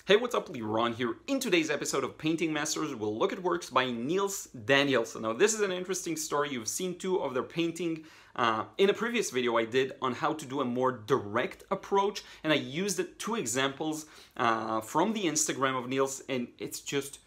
Hey, what's up? Liron here. In today's episode of Painting Masters, we'll look at works by Nils Danielsson. Now, this is an interesting story. You've seen two of their painting in a previous video I did on how to do a more direct approach, and I used two examples from the Instagram of Nils, and it's just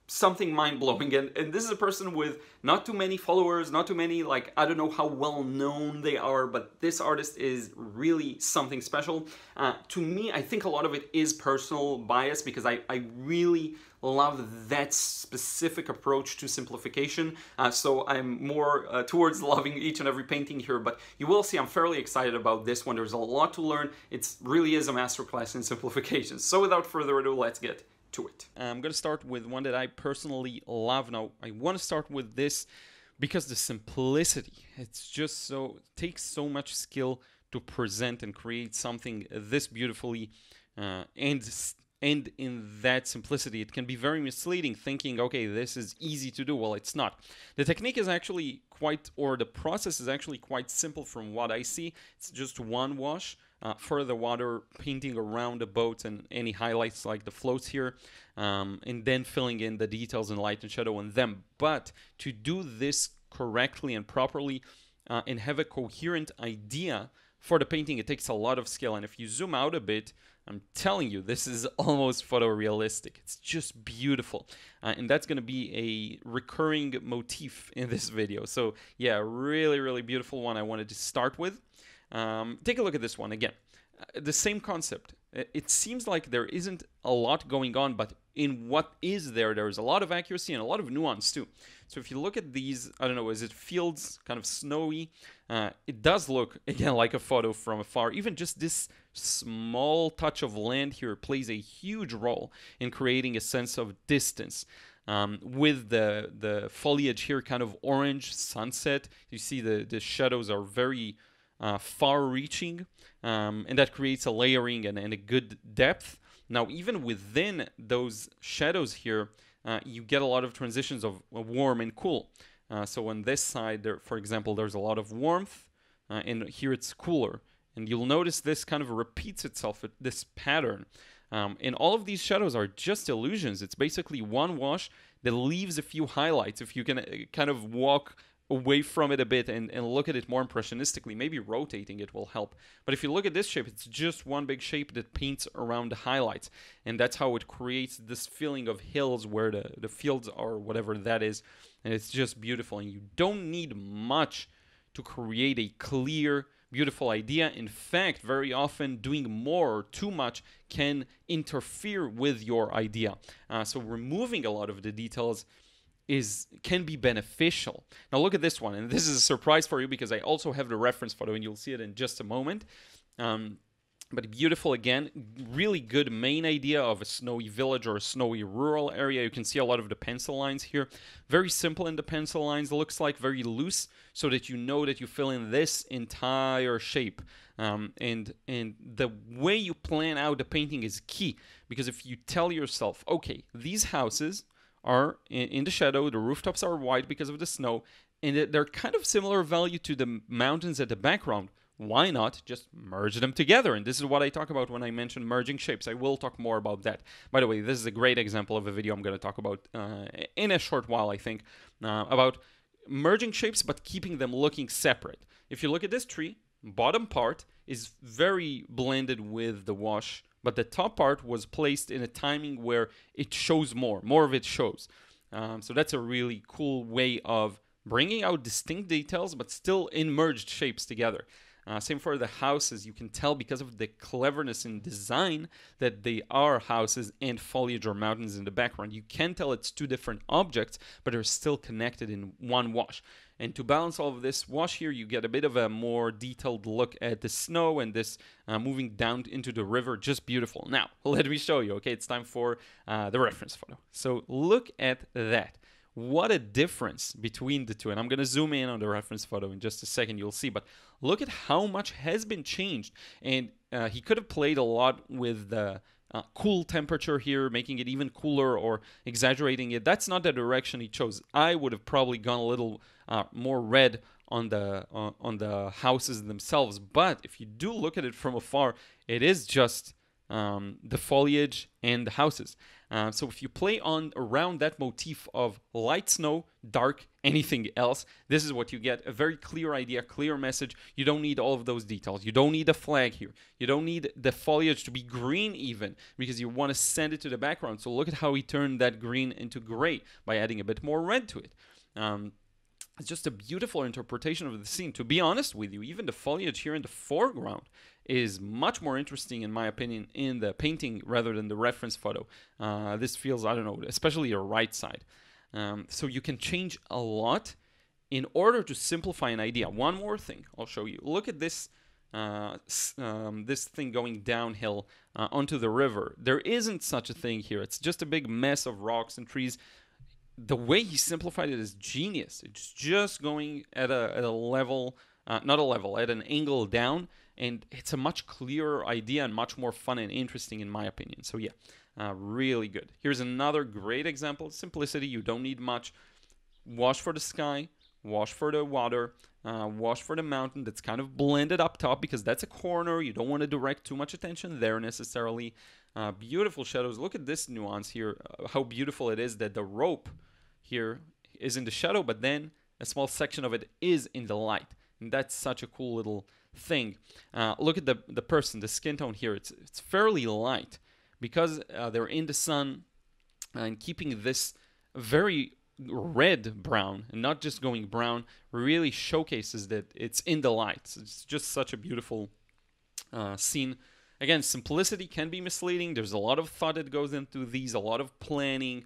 something mind-blowing. And this is a person with not too many followers, not too many, like, I don't know how well known they are, but this artist is really something special. To me, I think a lot of it is personal bias because I really love that specific approach to simplification. So I'm more towards loving each and every painting here, but you will see I'm fairly excited about this one. There's a lot to learn. It really is a masterclass in simplification. So without further ado, let's get to it. I'm going to start with one that I personally love. Now, I want to start with this because the simplicity, it's just so, it takes so much skill to present and create something this beautifully, and in that simplicity, it can be very misleading thinking, okay, this is easy to do. Well, it's not. The technique is actually the process is actually quite simple from what I see. It's just one wash. For the water, painting around the boat and any highlights like the floats here, and then filling in the details and light and shadow on them. But to do this correctly and properly and have a coherent idea for the painting, it takes a lot of skill. And if you zoom out a bit, I'm telling you, this is almost photorealistic. It's just beautiful. And that's going to be a recurring motif in this video. So yeah, really, really beautiful one I wanted to start with. Take a look at this one again. The same concept. It seems like there isn't a lot going on, but in what is there's a lot of accuracy and a lot of nuance too. So if you look at these, I don't know, is it fields, kind of snowy? It does look, again, like a photo from afar. Even just this small touch of land here plays a huge role in creating a sense of distance. With the foliage here, kind of orange sunset. You see the shadows are very far-reaching, and that creates a layering and a good depth. Now, even within those shadows here, you get a lot of transitions of warm and cool. So on this side, there, for example, there's a lot of warmth, and here it's cooler. And you'll notice this kind of repeats itself, this pattern. And all of these shadows are just illusions. It's basically one wash that leaves a few highlights. If you can kind of walk away from it a bit and look at it more impressionistically, maybe rotating it will help. But if you look at this shape, it's just one big shape that paints around the highlights. And that's how it creates this feeling of hills where the fields are, whatever that is. And it's just beautiful. And you don't need much to create a clear, beautiful idea. In fact, very often doing more or too much can interfere with your idea. So removing a lot of the details can be beneficial. Now look at this one, and this is a surprise for you because I also have the reference photo and you'll see it in just a moment. But beautiful again, really good main idea of a snowy village or a snowy rural area. You can see a lot of the pencil lines here. Very simple in the pencil lines, looks like very loose, so that you know that you fill in this entire shape. And the way you plan out the painting is key, because if you tell yourself, okay, these houses are in the shadow, the rooftops are white because of the snow, and they're kind of similar value to the mountains at the background. Why not just merge them together? And this is what I talk about when I mention merging shapes. I will talk more about that. By the way, this is a great example of a video I'm going to talk about in a short while, I think, about merging shapes but keeping them looking separate. If you look at this tree, bottom part is very blended with the wash, but the top part was placed in a timing where it shows more of it shows. So that's a really cool way of bringing out distinct details, but still in merged shapes together. Same for the houses. You can tell because of the cleverness in design that they are houses and foliage or mountains in the background. You can tell it's two different objects, but they're still connected in one wash. And to balance all of this wash here, you get a bit of a more detailed look at the snow and this moving down into the river. Just beautiful. Now, let me show you. Okay, it's time for the reference photo. So look at that. What a difference between the two. And I'm going to zoom in on the reference photo in just a second. You'll see. But look at how much has been changed. And he could have played a lot with the cool temperature here, making it even cooler or exaggerating it. That's not the direction he chose. I would have probably gone a little more red on the houses themselves. But if you do look at it from afar, it is just the foliage and the houses. So if you play on around that motif of light snow, dark, anything else, this is what you get. A very clear idea, clear message. You don't need all of those details. You don't need a flag here. You don't need the foliage to be green even, because you want to send it to the background. So look at how he turned that green into gray by adding a bit more red to it. It's just a beautiful interpretation of the scene. To be honest with you, even the foliage here in the foreground is much more interesting, in my opinion, in the painting rather than the reference photo. This feels, I don't know, especially the right side. So you can change a lot in order to simplify an idea. One more thing I'll show you. Look at this this thing going downhill onto the river. There isn't such a thing here. It's just a big mess of rocks and trees. The way he simplified it is genius. It's just going at a level, not a level, at an angle down, and it's a much clearer idea and much more fun and interesting in my opinion. So yeah, really good. Here's another great example. Simplicity, you don't need much. Wash for the sky, wash for the water, wash for the mountain that's kind of blended up top because that's a corner. You don't want to direct too much attention there necessarily. Beautiful shadows. Look at this nuance here, how beautiful it is that the rope here is in the shadow, but then a small section of it is in the light. And that's such a cool little thing. Look at the person, the skin tone here. It's fairly light because they're in the sun, and keeping this very red brown and not just going brown really showcases that it's in the light. It's just such a beautiful scene. Again, simplicity can be misleading. There's a lot of thought that goes into these, a lot of planning,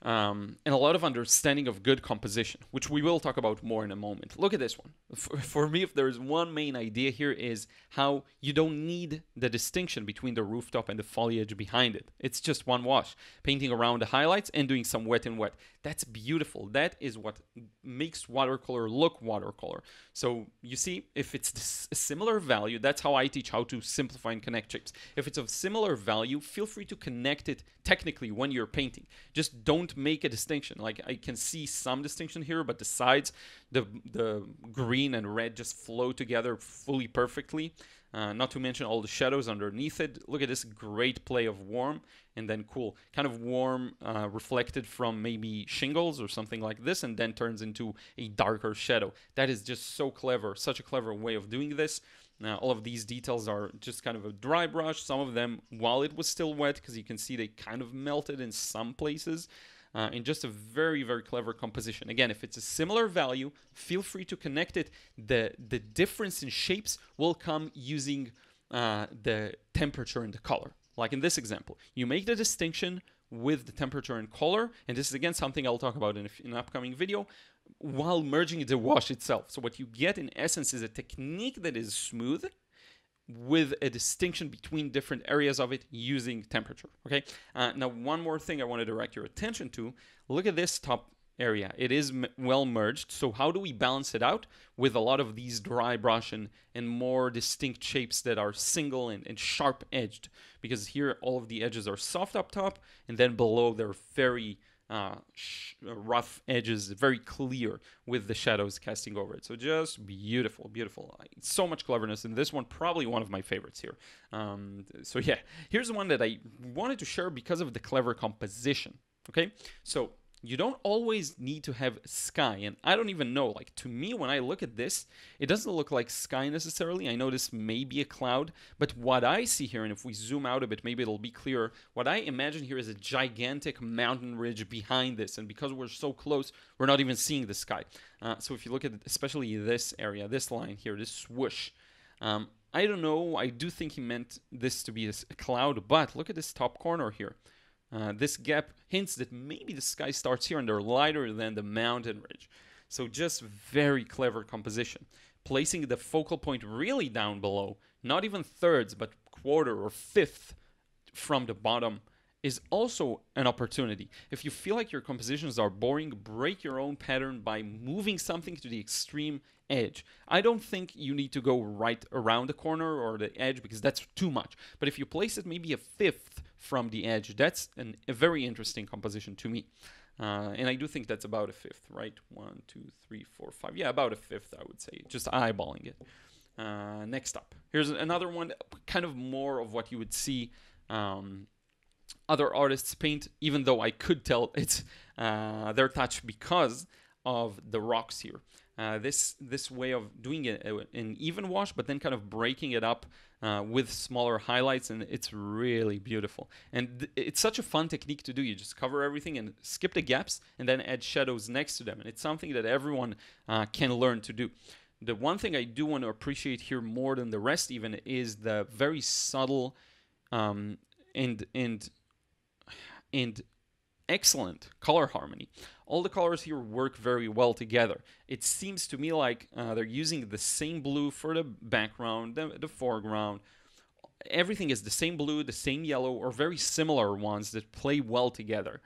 and a lot of understanding of good composition, which we will talk about more in a moment. Look at this one. For me, if there's one main idea here, is how you don't need the distinction between the rooftop and the foliage behind it. It's just one wash, painting around the highlights and doing some wet and wet. That's beautiful. That is what makes watercolor look watercolor. So you see, if it's a similar value, that's how I teach how to simplify and connect shapes. If it's of similar value, feel free to connect it technically when you're painting. Just don't make a distinction. Like, I can see some distinction here, but the sides, the green and red just flow together fully perfectly. Not to mention all the shadows underneath it. Look at this great play of warm and then cool. Kind of warm reflected from maybe shingles or something like this, and then turns into a darker shadow. That is just so clever. Such a clever way of doing this. All of these details are just kind of a dry brush. Some of them while it was still wet, because you can see they kind of melted in some places. And just a very, very clever composition. Again, if it's a similar value, feel free to connect it. The difference in shapes will come using the temperature and the color. Like in this example, you make the distinction with the temperature and color, and this is again something I'll talk about in an upcoming video, while merging the wash itself. So what you get in essence is a technique that is smooth, with a distinction between different areas of it using temperature. Okay. Now, one more thing I want to direct your attention to. Look at this top area. It is well merged. So how do we balance it out with a lot of these dry brush and more distinct shapes that are single and sharp edged? Because here all of the edges are soft up top, and then below they're very rough edges, very clear with the shadows casting over it. So just beautiful, beautiful. So much cleverness in this one, probably one of my favorites here. So yeah, here's the one that I wanted to share because of the clever composition. Okay, so you don't always need to have sky, and I don't even know, like, to me, when I look at this, it doesn't look like sky necessarily. I know this may be a cloud, but what I see here, and if we zoom out a bit, maybe it'll be clearer, what I imagine here is a gigantic mountain ridge behind this, and because we're so close, we're not even seeing the sky. So if you look at especially this area, this line here, this swoosh, I don't know, I do think he meant this to be a cloud, but look at this top corner here. This gap hints that maybe the sky starts here and they're lighter than the mountain ridge. So just very clever composition. Placing the focal point really down below, not even thirds, but quarter or fifth from the bottom, is also an opportunity. If you feel like your compositions are boring, break your own pattern by moving something to the extreme edge. I don't think you need to go right around the corner or the edge, because that's too much. But if you place it maybe a fifth from the edge, that's a very interesting composition to me. And I do think that's about a fifth, right? 1, 2, 3, 4, 5. Yeah, about a fifth, I would say. Just eyeballing it. Next up, here's another one, kind of more of what you would see other artists paint, even though I could tell it's their touch because of the rocks here. This way of doing an even wash, but then kind of breaking it up with smaller highlights, and it's really beautiful. And it's such a fun technique to do. You just cover everything and skip the gaps, and then add shadows next to them. And it's something that everyone can learn to do. The one thing I do want to appreciate here more than the rest even is the very subtle and excellent color harmony. All the colors here work very well together. It seems to me like they're using the same blue for the background, the foreground. Everything is the same blue, the same yellow, or very similar ones that play well together.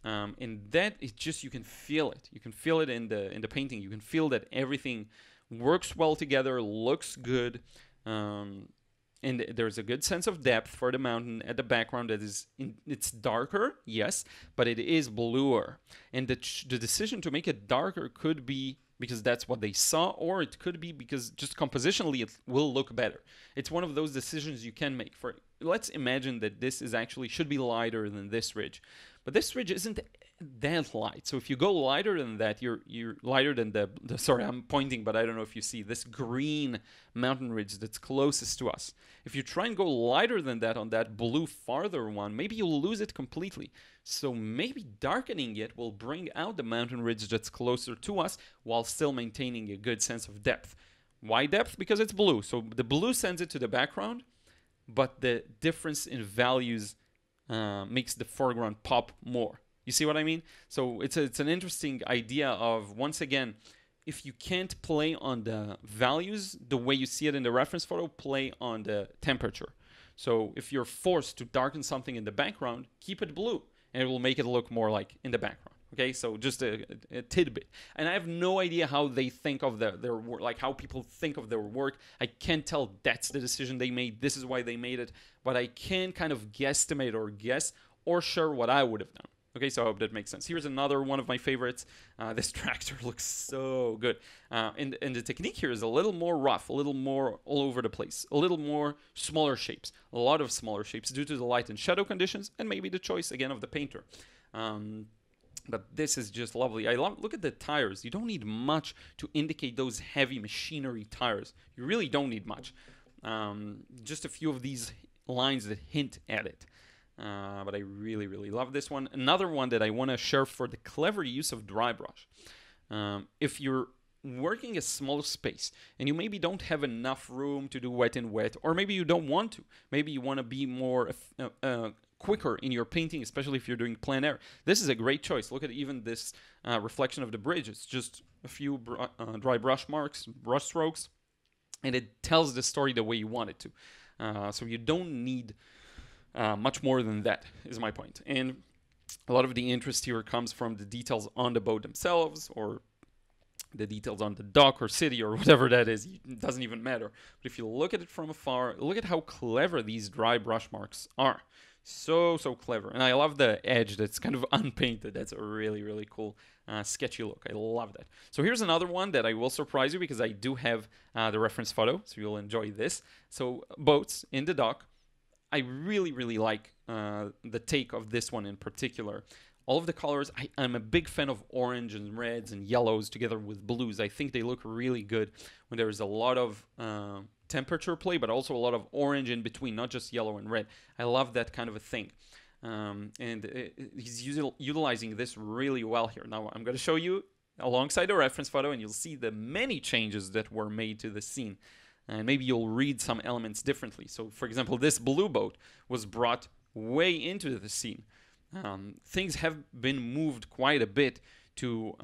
And that is just, you can feel it. You can feel it in the painting. You can feel that everything works well together, looks good. And there's a good sense of depth for the mountain at the background. It's darker, yes, but it is bluer. And the decision to make it darker could be because that's what they saw, or it could be because just compositionally it will look better. It's one of those decisions you can make. Let's imagine that this is actually should be lighter than this ridge, but this ridge isn't that light. So if you go lighter than that, you're lighter than the sorry, I'm pointing, but I don't know if you see this green mountain ridge that's closest to us. If you try and go lighter than that on that blue farther one, maybe you'll lose it completely. So maybe darkening it will bring out the mountain ridge that's closer to us while still maintaining a good sense of depth. Why depth? Because it's blue. So the blue sends it to the background, but the difference in values makes the foreground pop more. You see what I mean? So it's an interesting idea of, once again, if you can't play on the values the way you see it in the reference photo, play on the temperature. So if you're forced to darken something in the background, keep it blue, and it will make it look more like in the background. Okay, so just a tidbit. And I have no idea how they think of their work, like how people think of their work. I can't tell that's the decision they made, this is why they made it, but I can kind of guesstimate or guess or share what I would have done. Okay, so I hope that makes sense. Here's another one of my favorites. This tractor looks so good. And the technique here is a little more rough, a little more all over the place, a little more smaller shapes, a lot of smaller shapes due to the light and shadow conditions, and maybe the choice, again, of the painter. But this is just lovely. Look at the tires. You don't need much to indicate those heavy machinery tires. You really don't need much. Just a few of these lines that hint at it. But I really, really love this one. Another one that I want to share for the clever use of dry brush. If you're working a small space and you maybe don't have enough room to do wet in wet, or maybe you don't want to, maybe you want to be more quicker in your painting, especially if you're doing plein air, this is a great choice. Look at even this reflection of the bridge. It's just a few dry brush marks, brush strokes, and it tells the story the way you want it to. So you don't need much more than that, is my point. And a lot of the interest here comes from the details on the boat themselves, or the details on the dock or city or whatever that is. It doesn't even matter. But if you look at it from afar, look at how clever these dry brush marks are. So clever. And I love the edge that's kind of unpainted. That's a really, really cool sketchy look. I love that. So here's another one that I will surprise you because I do have the reference photo, so you'll enjoy this. So boats in the dock. I really, really like the take of this one in particular. All of the colors, I'm a big fan of orange and reds and yellows together with blues. I think they look really good when there's a lot of temperature play, but also a lot of orange in between, not just yellow and red. I love that kind of a thing. And he's utilizing this really well here. Now I'm going to show you alongside a reference photo, and you'll see the many changes that were made to the scene. And maybe you'll read some elements differently. So, for example, this blue boat was brought way into the scene. Things have been moved quite a bit to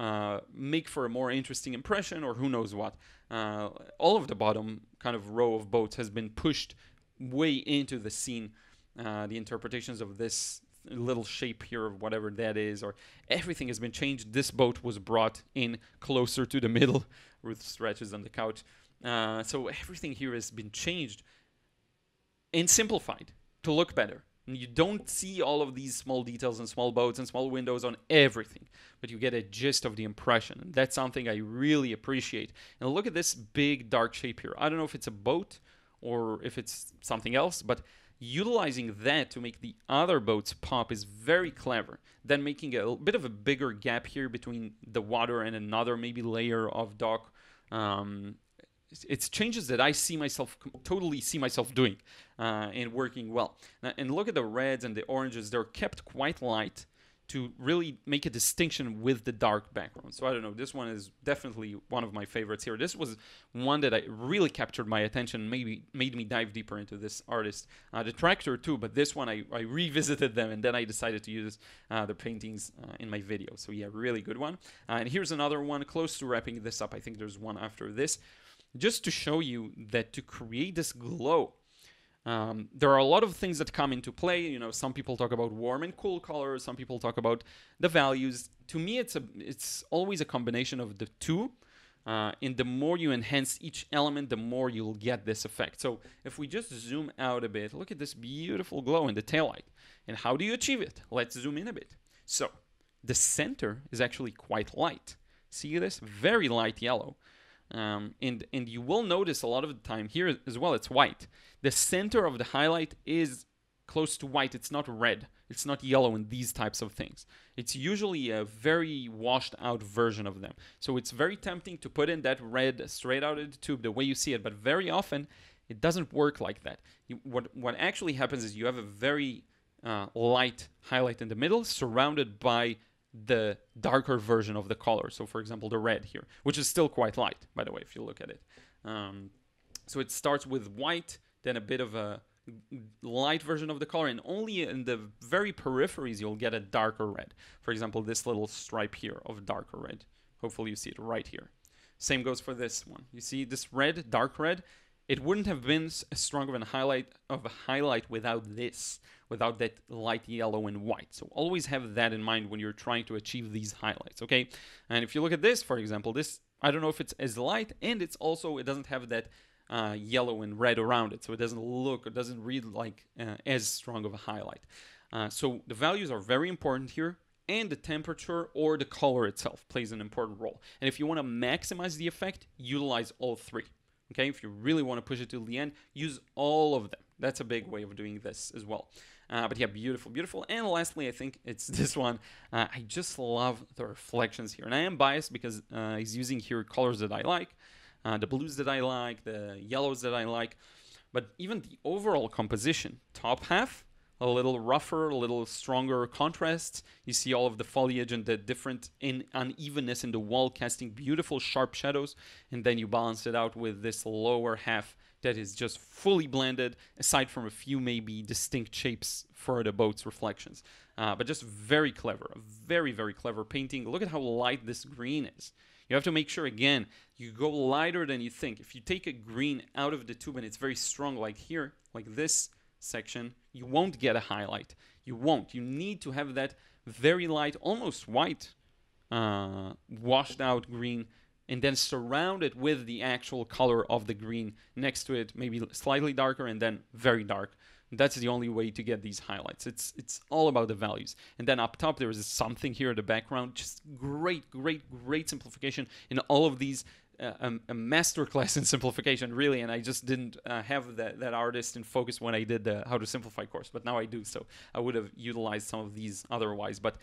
make for a more interesting impression, or who knows what. All of the bottom kind of row of boats has been pushed way into the scene. The interpretations of this little shape here, of whatever that is, or everything has been changed. This boat was brought in closer to the middle. Ruth stretches on the couch. So everything here has been changed and simplified to look better. And you don't see all of these small details and small boats and small windows on everything, but you get a gist of the impression. And that's something I really appreciate. And look at this big dark shape here. I don't know if it's a boat or if it's something else, but utilizing that to make the other boats pop is very clever. Then making a bit of a bigger gap here between the water and another maybe layer of dock. It's changes that I totally see myself doing and working well. And look at the reds and the oranges. They're kept quite light to really make a distinction with the dark background. So I don't know, this one is definitely one of my favorites here. This was one that I really captured my attention, maybe made me dive deeper into this artist. The Tractor too, but this one I revisited them, and then I decided to use the paintings in my video. So yeah, really good one. And here's another one close to wrapping this up. I think there's one after this. Just to show you that to create this glow, there are a lot of things that come into play. You know, some people talk about warm and cool colors. Some people talk about the values. To me, it's always a combination of the two. And the more you enhance each element, the more you'll get this effect. So if we just zoom out a bit, look at this beautiful glow in the taillight. And how do you achieve it? Let's zoom in a bit. So the center is actually quite light. See this? Very light yellow. And you will notice a lot of the time here as well, it's white. The center of the highlight is close to white. It's not red. It's not yellow in these types of things. It's usually a very washed out version of them. So it's very tempting to put in that red straight out of the tube the way you see it, but very often it doesn't work like that. What actually happens is you have a very light highlight in the middle surrounded by the darker version of the color. So for example, the red here, which is still quite light, by the way, if you look at it. So it starts with white, then a bit of a light version of the color, and only in the very peripheries you'll get a darker red. For example, this little stripe here of darker red. Hopefully you see it right here. Same goes for this one. You see this red, dark red? It wouldn't have been as strong of a highlight without this, without that light yellow and white. So always have that in mind when you're trying to achieve these highlights, okay? And if you look at this, for example, this, I don't know if it's as light, and it doesn't have that yellow and red around it, so it doesn't read like as strong of a highlight. So the values are very important here, and the temperature or the color itself plays an important role. And if you want to maximize the effect, utilize all three. Okay, if you really want to push it to the end, use all of them. That's a big way of doing this as well. But yeah, beautiful, beautiful. And lastly, I think it's this one. I just love the reflections here. And I am biased because he's using here colors that I like, the blues that I like, the yellows that I like. But even the overall composition, top half, a little rougher, a little stronger contrasts. You see all of the foliage and the different unevenness in the wall, casting beautiful sharp shadows. And then you balance it out with this lower half that is just fully blended, aside from a few maybe distinct shapes for the boat's reflections. But just very clever, a very, very clever painting. Look at how light this green is. You have to make sure, again, you go lighter than you think. If you take a green out of the tube and it's very strong, like here, like this section, you won't get a highlight. You won't. You need to have that very light, almost white, washed out green, and then surround it with the actual color of the green next to it, maybe slightly darker and then very dark. That's the only way to get these highlights. It's all about the values. And then up top, there is something here in the background. Just great, great, great simplification in all of these. A masterclass in simplification, really, and I just didn't have that artist in focus when I did the How to Simplify course, but now I do, so I would have utilized some of these otherwise. But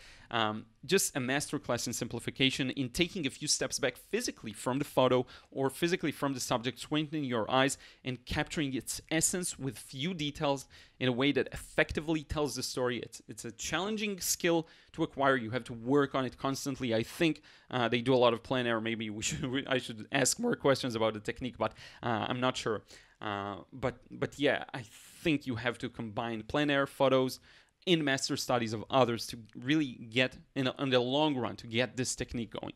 just a masterclass in simplification, in taking a few steps back physically from the photo or physically from the subject, squinting your eyes and capturing its essence with few details in a way that effectively tells the story. It's a challenging skill to acquire. You have to work on it constantly. I think they do a lot of plein-air. Maybe I should ask more questions about the technique, but I'm not sure. But yeah, I think you have to combine plein-air photos in master studies of others to really get, in the long run, to get this technique going.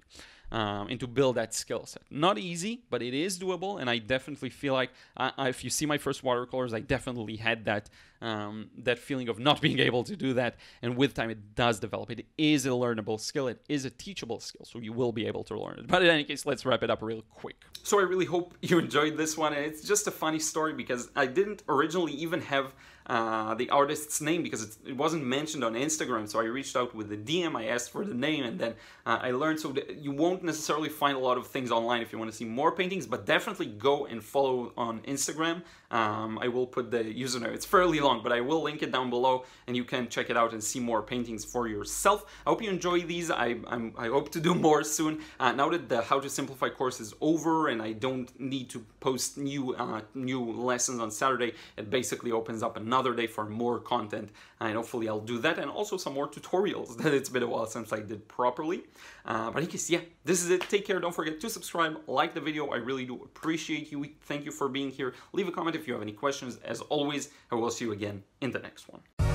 And to build that skill set. Not easy, but it is doable, and I definitely feel like, if you see my first watercolors, I definitely had that feeling of not being able to do that, and with time it does develop. It is a learnable skill, it is a teachable skill, so you will be able to learn it. But in any case, let's wrap it up real quick. So I really hope you enjoyed this one, and it's just a funny story because I didn't originally even have the artist's name because it wasn't mentioned on Instagram, so I reached out with a DM, I asked for the name, and then I learned. So you won't necessarily find a lot of things online if you want to see more paintings, but definitely go and follow on Instagram I will put the username. It's fairly long, but I will link it down below, and you can check it out and see more paintings for yourself. I hope you enjoy these. I hope to do more soon. Now that the How to Simplify course is over and I don't need to post new lessons on Saturday, it basically opens up another day for more content, and hopefully I'll do that, and also some more tutorials that it's been a while since I did properly. But I guess, yeah, this is it. Take care. Don't forget to subscribe, like the video. I really do appreciate you. Thank you for being here. Leave a comment if you have any questions. As always, I will see you again in the next one.